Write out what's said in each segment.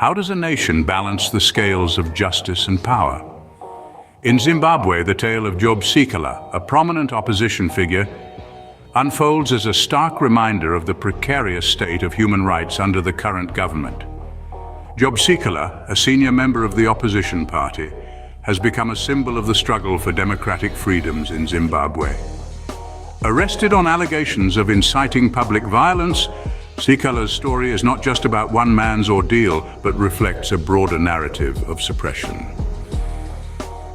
How does a nation balance the scales of justice and power? In Zimbabwe, the tale of Job Sikhala, a prominent opposition figure, unfolds as a stark reminder of the precarious state of human rights under the current government. Job Sikhala, a senior member of the opposition party, has become a symbol of the struggle for democratic freedoms in Zimbabwe. Arrested on allegations of inciting public violence, Sikhala's story is not just about one man's ordeal, but reflects a broader narrative of suppression.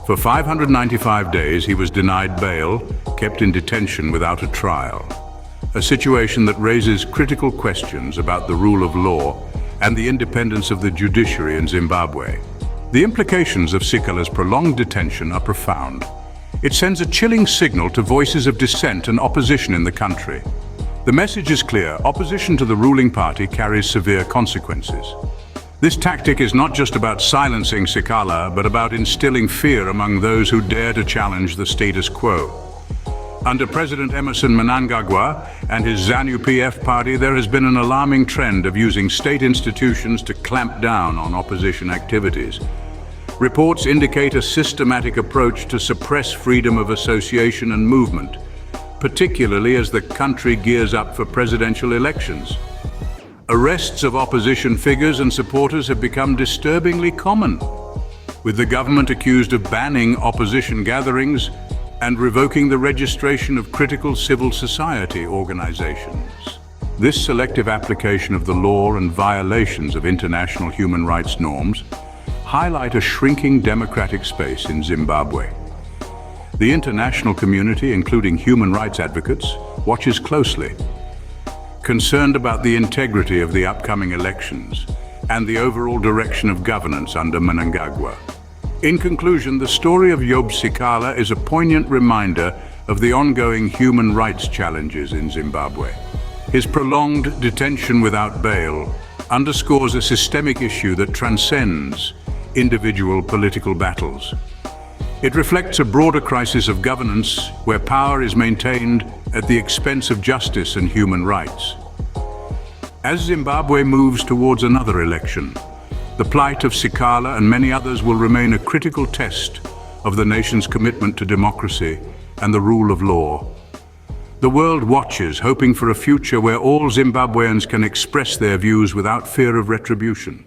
For 595 days, he was denied bail, kept in detention without a trial, a situation that raises critical questions about the rule of law and the independence of the judiciary in Zimbabwe. The implications of Sikhala's prolonged detention are profound. It sends a chilling signal to voices of dissent and opposition in the country. The message is clear: opposition to the ruling party carries severe consequences. This tactic is not just about silencing Sikhala, but about instilling fear among those who dare to challenge the status quo. Under President Emmerson Mnangagwa and his ZANU-PF party, there has been an alarming trend of using state institutions to clamp down on opposition activities. Reports indicate a systematic approach to suppress freedom of association and movement, particularly as the country gears up for presidential elections. Arrests of opposition figures and supporters have become disturbingly common, with the government accused of banning opposition gatherings and revoking the registration of critical civil society organizations. This selective application of the law and violations of international human rights norms highlight a shrinking democratic space in Zimbabwe. The international community, including human rights advocates, watches closely, concerned about the integrity of the upcoming elections and the overall direction of governance under Mnangagwa. In conclusion, the story of Job Sikhala is a poignant reminder of the ongoing human rights challenges in Zimbabwe. His prolonged detention without bail underscores a systemic issue that transcends individual political battles. It reflects a broader crisis of governance where power is maintained at the expense of justice and human rights. As Zimbabwe moves towards another election, the plight of Sikhala and many others will remain a critical test of the nation's commitment to democracy and the rule of law. The world watches, hoping for a future where all Zimbabweans can express their views without fear of retribution.